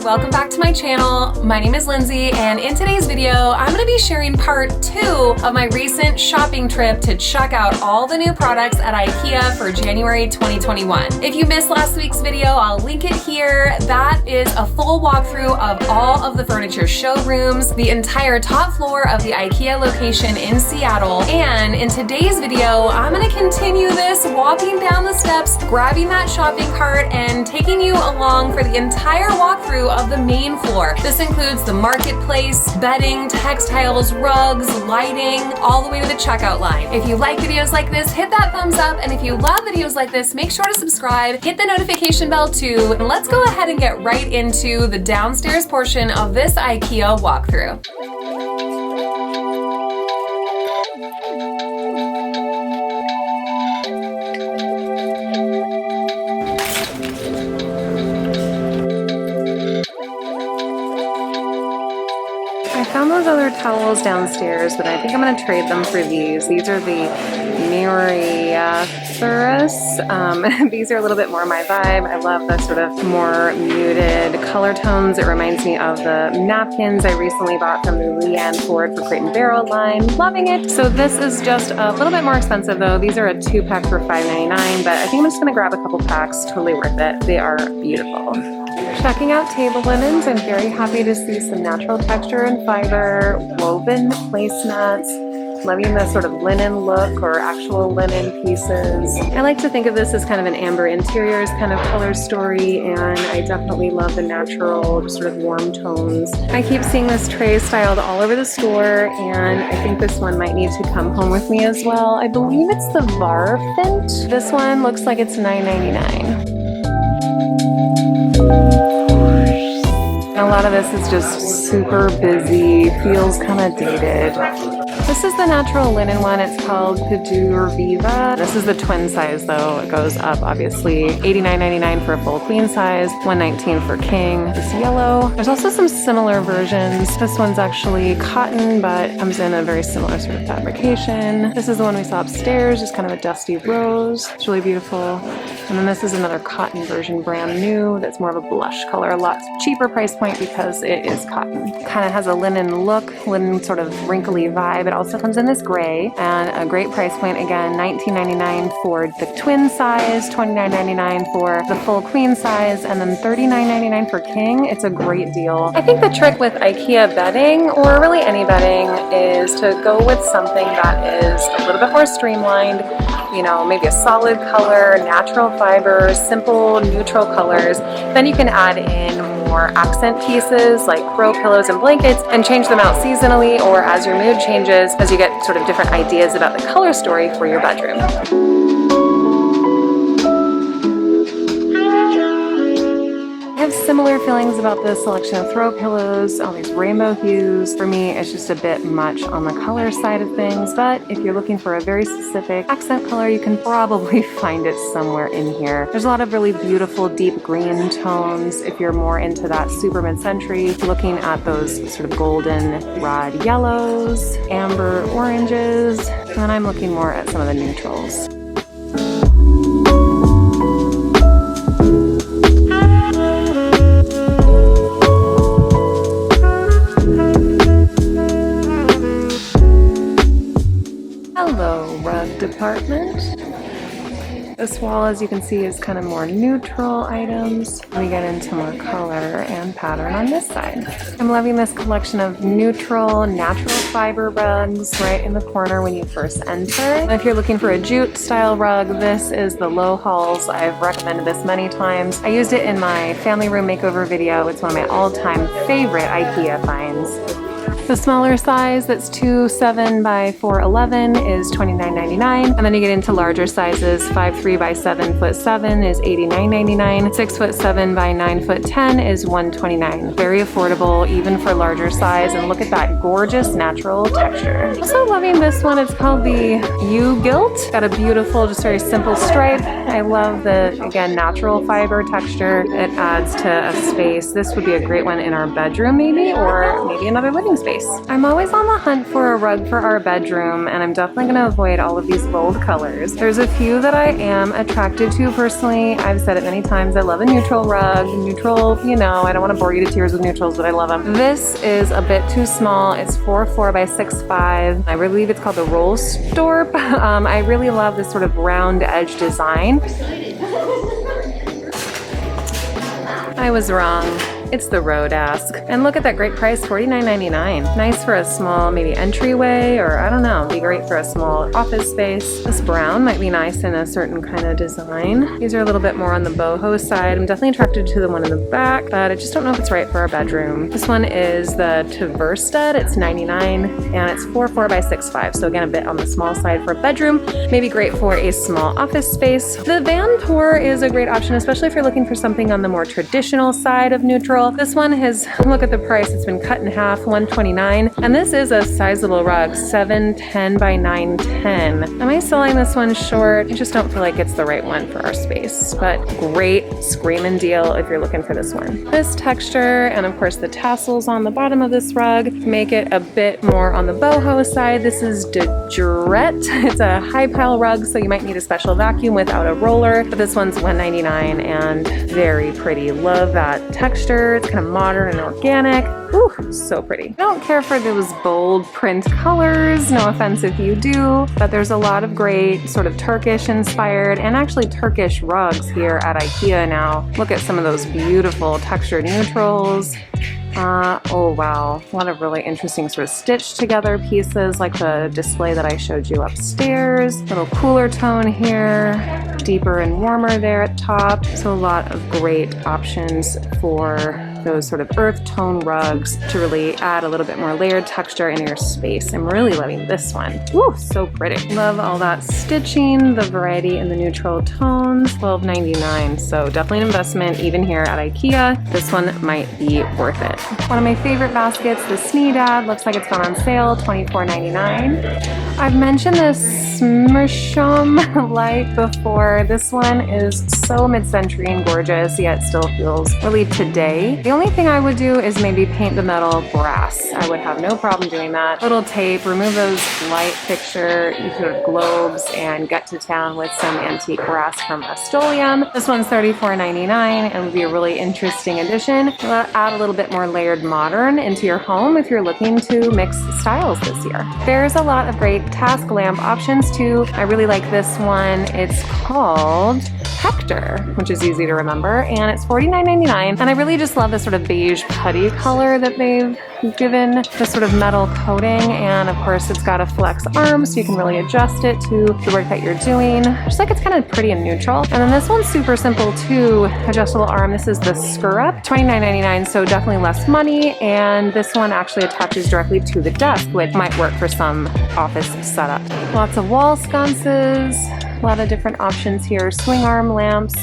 welcome back to my channel. My name is Lindsay, and in today's video, I'm going to be sharing part 2 of my recent shopping trip to check out all the new products at IKEA for January 2021. If you missed last week's video, I'll link it here. That is a full walkthrough of all of the furniture showrooms, the entire top floor of the IKEA location in Seattle, and in today's video, I'm going to continue this, walking down the steps, grabbing that shopping cart, and taking you along for the entire walkthrough of the main floor. This includes the marketplace, bedding, textiles, rugs, lighting, all the way to the checkout line. If you like videos like this, hit that thumbs up, and if you love videos like this, make sure to subscribe, hit the notification bell too, and let's go ahead and get right into the downstairs portion of this IKEA walkthrough. I found those other towels downstairs, but I think I'm going to trade them for these. These are the Thurston. These are a little bit more my vibe. I love the sort of more muted color tones. It reminds me of the napkins I recently bought from the Leanne Ford for Crate & Barrel line. Loving it. So this is just a little bit more expensive though. These are a 2-pack for $5.99, but I think I'm just going to grab a couple packs. Totally worth it. They are beautiful. Checking out table linens, I'm very happy to see some natural texture and fiber, woven placemats. Loving the sort of linen look or actual linen pieces. I like to think of this as kind of an amber interiors kind of color story, and I definitely love the natural, just sort of warm tones. I keep seeing this tray styled all over the store, and I think this one might need to come home with me as well. I believe it's the Varfint. This one looks like it's $9.99. A lot of this is just super busy, feels kind of dated. This is the natural linen one. It's called Pudor Viva. This is the twin size though. It goes up obviously. $89.99 for a full queen size, $119 for king. This yellow. There's also some similar versions. This one's actually cotton, but comes in a very similar sort of fabrication. This is the one we saw upstairs, just kind of a dusty rose. It's really beautiful. And then this is another cotton version, brand new, that's more of a blush color, a lot cheaper price point because it is cotton. Kind of has a linen look, linen sort of wrinkly vibe. It also comes in this gray, and a great price point again, $19.99 for the twin size, $29.99 for the full queen size, and then $39.99 for king. It's a great deal. I think the trick with IKEA bedding, or really any bedding, is to go with something that is a little bit more streamlined, you know, maybe a solid color, natural fibers, simple neutral colors. Then you can add in more accent pieces like throw pillows and blankets and change them out seasonally or as your mood changes, as you get sort of different ideas about the color story for your bedroom. I have similar feelings about this selection of throw pillows, all these rainbow hues. For me, it's just a bit much on the color side of things, but if you're looking for a very specific accent color, you can probably find it somewhere in here. There's a lot of really beautiful deep green tones. If you're more into that super mid-century, looking at those sort of golden rod yellows, amber oranges, and then I'm looking more at some of the neutrals. Hello, rug department. This wall, as you can see, is kind of more neutral items. We get into more color and pattern on this side. I'm loving this collection of neutral, natural fiber rugs right in the corner when you first enter. And if you're looking for a jute style rug, this is the Low Halls. I've recommended this many times. I used it in my family room makeover video. It's one of my all-time favorite IKEA finds. The smaller size, that's 2.7 by 4.11, is $29.99, and then you get into larger sizes. 5.3 by 7'7" is $89.99. 6'7" by 9'10" is $129. Very affordable, even for larger size. And look at that gorgeous natural texture. Also loving this one. It's called the U-Gilt. Got a beautiful, just very simple stripe. I love the, again, natural fiber texture. It adds to a space. This would be a great one in our bedroom, maybe, or maybe another living space. space. I'm always on the hunt for a rug for our bedroom, and I'm definitely going to avoid all of these bold colors. There's a few that I am attracted to personally. I've said it many times, I love a neutral rug. Neutral, you know, I don't want to bore you to tears with neutrals, but I love them. This is a bit too small. It's 4'4" by 6'5". I believe it's called the Roll Storp. I really love this sort of round edge design. I was wrong. It's the Rodask. And look at that great price, $49.99. Nice for a small maybe entryway, or I don't know, be great for a small office space. This brown might be nice in a certain kind of design. These are a little bit more on the boho side. I'm definitely attracted to the one in the back, but I just don't know if it's right for our bedroom. This one is the Tversted. It's $99 and it's 4'4" by 6'5". So again, a bit on the small side for a bedroom. Maybe great for a small office space. The Van Tour is a great option, especially if you're looking for something on the more traditional side of neutral. This one has, look at the price, it's been cut in half, $129. And this is a sizable rug, 7'10" by 9'10". Am I selling this one short? I just don't feel like it's the right one for our space, but great screaming deal if you're looking for this one. This texture and of course the tassels on the bottom of this rug make it a bit more on the boho side. This is Decor. It's a high pile rug, so you might need a special vacuum without a roller, but this one's $199 and very pretty. Love that texture. It's kind of modern and organic. Ooh, so pretty. I don't care for those bold print colors, no offense if you do, but there's a lot of great sort of Turkish inspired and actually Turkish rugs here at IKEA now. Look at some of those beautiful textured neutrals. Oh wow, a lot of really interesting sort of stitched together pieces like the display that I showed you upstairs. Little cooler tone here, deeper and warmer there at top. So a lot of great options for those sort of earth tone rugs to really add a little bit more layered texture in your space. I'm really loving this one. Ooh, so pretty. Love all that stitching, the variety in the neutral tones, $12.99. So definitely an investment even here at IKEA. This one might be worth it. One of my favorite baskets, the Sneedad, looks like it's gone on sale, $24.99. I've mentioned this Smersham light before. This one is so mid-century and gorgeous, yet still feels really today. The only thing I would do is maybe paint the metal brass. I would have no problem doing that. Little tape, remove those light fixture sort of globes, and get to town with some antique brass from Rust-Oleum. This one's $34.99 and would be a really interesting addition. It'll add a little bit more layered modern into your home if you're looking to mix styles this year. There's a lot of great task lamp options too. I really like this one. It's called Hector, which is easy to remember, and it's $49.99. And I really just love this sort of beige putty color that they've given the sort of metal coating, and of course it's got a flex arm so you can really adjust it to the work that you're doing. Just like it's kind of pretty and neutral. And then this one's super simple too, adjustable arm. This is the Scurrup, $29.99, so definitely less money, and this one actually attaches directly to the desk, which might work for some office setup. Lots of wall sconces, a lot of different options here, swing arm lamps.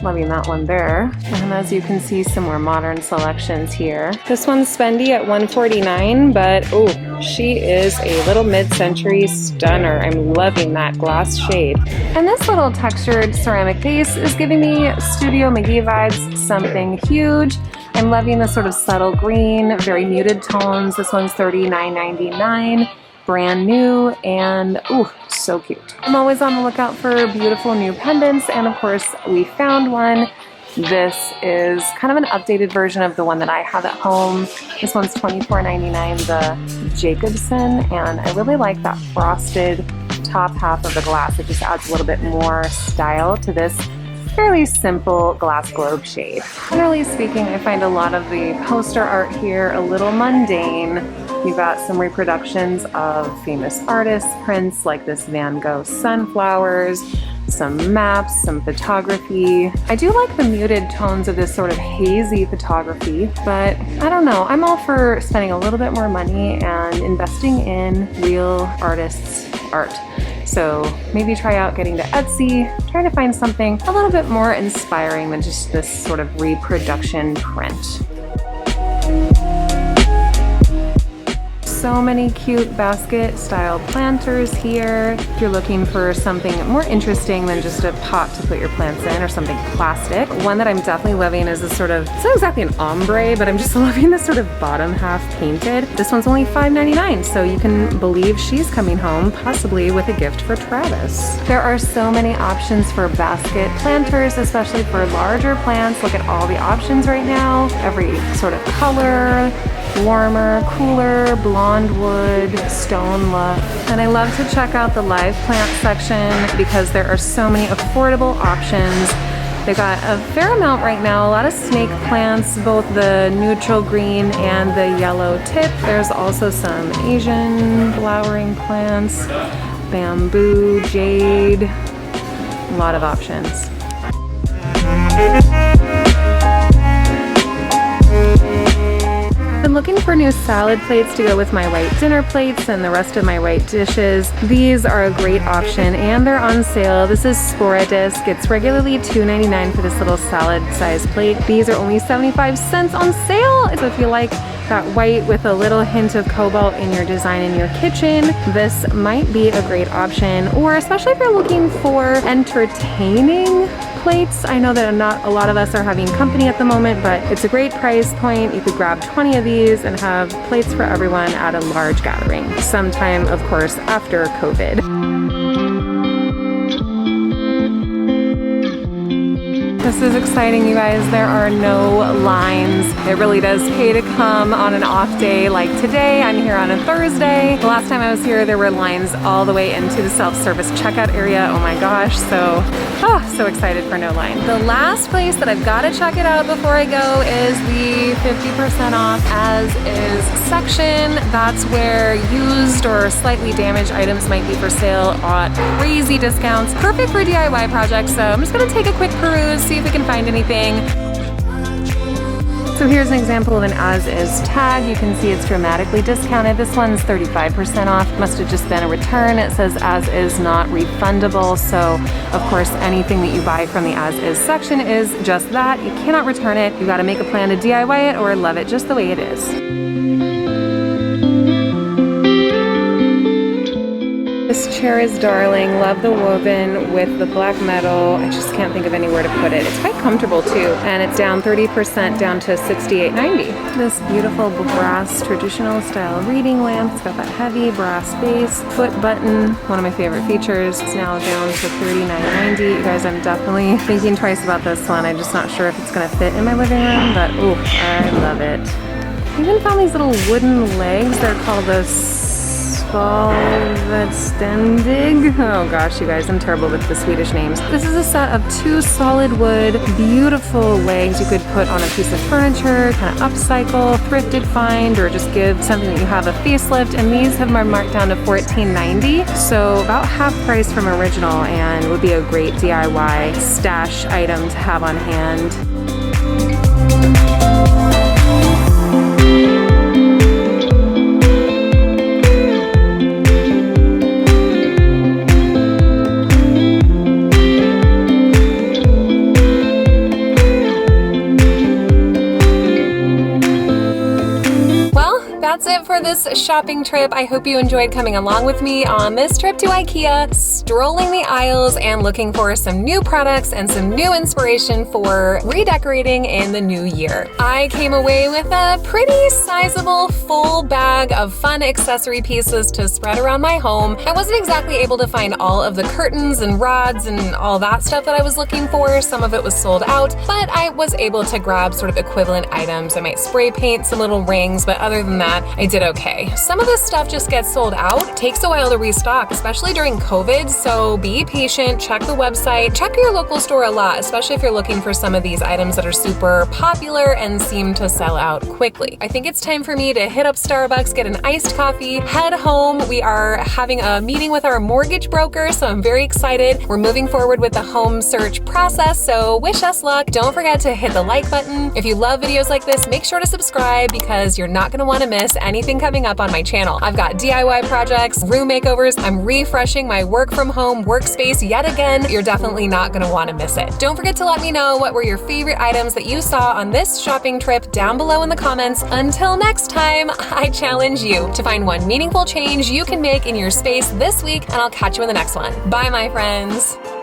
Loving that one there. And as you can see, some more modern selections here. This one's spendy at $149, but oh, she is a little mid-century stunner. I'm loving that glass shade. And this little textured ceramic vase is giving me Studio McGee vibes, something huge. I'm loving the sort of subtle green, very muted tones. This one's $39.99. Brand new, and ooh, so cute. I'm always on the lookout for beautiful new pendants, and of course we found one. This is kind of an updated version of the one that I have at home. This one's $24.99, the Jacobson, and I really like that frosted top half of the glass. It just adds a little bit more style to this fairly simple glass globe shade. Generally speaking, I find a lot of the poster art here a little mundane. You've got some reproductions of famous artists' prints like this Van Gogh sunflowers, some maps, some photography. I do like the muted tones of this sort of hazy photography, but I don't know. I'm all for spending a little bit more money and investing in real artists' art. So maybe try out getting to Etsy, try to find something a little bit more inspiring than just this sort of reproduction print. so many cute basket style planters here. If you're looking for something more interesting than just a pot to put your plants in or something plastic. One that I'm definitely loving is this sort of, it's not exactly an ombre, but I'm just loving this sort of bottom half painted. This one's only $5.99, so you can believe she's coming home, possibly with a gift for Travis. There are so many options for basket planters, especially for larger plants. Look at all the options right now. Every sort of color, warmer, cooler, blonde wood, stone look. And I love to check out the live plant section because there are so many affordable options. They got a fair amount right now, a lot of snake plants, both the neutral green and the yellow tip. There's also some Asian flowering plants, bamboo, jade, a lot of options. Been looking for new salad plates to go with my white dinner plates and the rest of my white dishes. These are a great option and they're on sale. This is Sporadisc. It's regularly $2.99 for this little salad size plate. These are only 75 cents on sale. So if you like that white with a little hint of cobalt in your design in your kitchen, this might be a great option. Or especially if you're looking for entertaining plates. I know that not a lot of us are having company at the moment, but it's a great price point. You could grab 20 of these and have plates for everyone at a large gathering. Sometime, of course, after COVID. This is exciting, you guys. There are no lines. It really does pay to come on an off day like today. I'm here on a Thursday. The last time I was here, there were lines all the way into the self-service checkout area. Oh my gosh, so excited for no line. The last place that I've got to check it out before I go is the 50% off as is section. That's where used or slightly damaged items might be for sale at crazy discounts. Perfect for DIY projects, so I'm just gonna take a quick peruse, see if we can find anything. So here's an example of an as-is tag. You can see it's dramatically discounted. This one's 35% off. Must have just been a return. It says as-is not refundable. So of course, anything that you buy from the as-is section is just that. You cannot return it. You gotta make a plan to DIY it or love it just the way it is. This chair is darling. Love the woven with the black metal. I just can't think of anywhere to put it. It's quite comfortable too, and it's down 30% down to $68.90. This beautiful brass traditional style reading lamp. It's got that heavy brass base, foot button, one of my favorite features. It's now down to $39.90. You guys, I'm definitely thinking twice about this one. I'm just not sure if it's gonna fit in my living room, but ooh, I love it. I even found these little wooden legs. They're called the Stendig. Oh gosh, you guys, I'm terrible with the Swedish names. This is a set of 2 solid wood, beautiful legs you could put on a piece of furniture, kind of upcycle, thrifted find, or just give something that you have a facelift. And these have been marked down to $14.90, so about half price from original, and would be a great DIY stash item to have on hand. That's it for this shopping trip. I hope you enjoyed coming along with me on this trip to IKEA, strolling the aisles and looking for some new products and some new inspiration for redecorating in the new year. I came away with a pretty sizable full bag of fun accessory pieces to spread around my home. I wasn't exactly able to find all of the curtains and rods and all that stuff that I was looking for. Some of it was sold out, but I was able to grab sort of equivalent items. I might spray paint some little rings, but other than that, I did okay. Some of this stuff just gets sold out. It takes a while to restock, especially during COVID, so be patient, check the website, check your local store a lot, especially if you're looking for some of these items that are super popular and seem to sell out quickly. I think it's time for me to hit up Starbucks, get an iced coffee, head home. We are having a meeting with our mortgage broker, so I'm very excited. We're moving forward with the home search process, so wish us luck. Don't forget to hit the like button. If you love videos like this, make sure to subscribe because you're not gonna wanna miss anything coming up on my channel. I've got DIY projects, room makeovers, I'm refreshing my work from home workspace yet again. You're definitely not gonna wanna miss it. Don't forget to let me know what were your favorite items that you saw on this shopping trip down below in the comments. Until next time, I challenge you to find one meaningful change you can make in your space this week, and I'll catch you in the next one. Bye, my friends.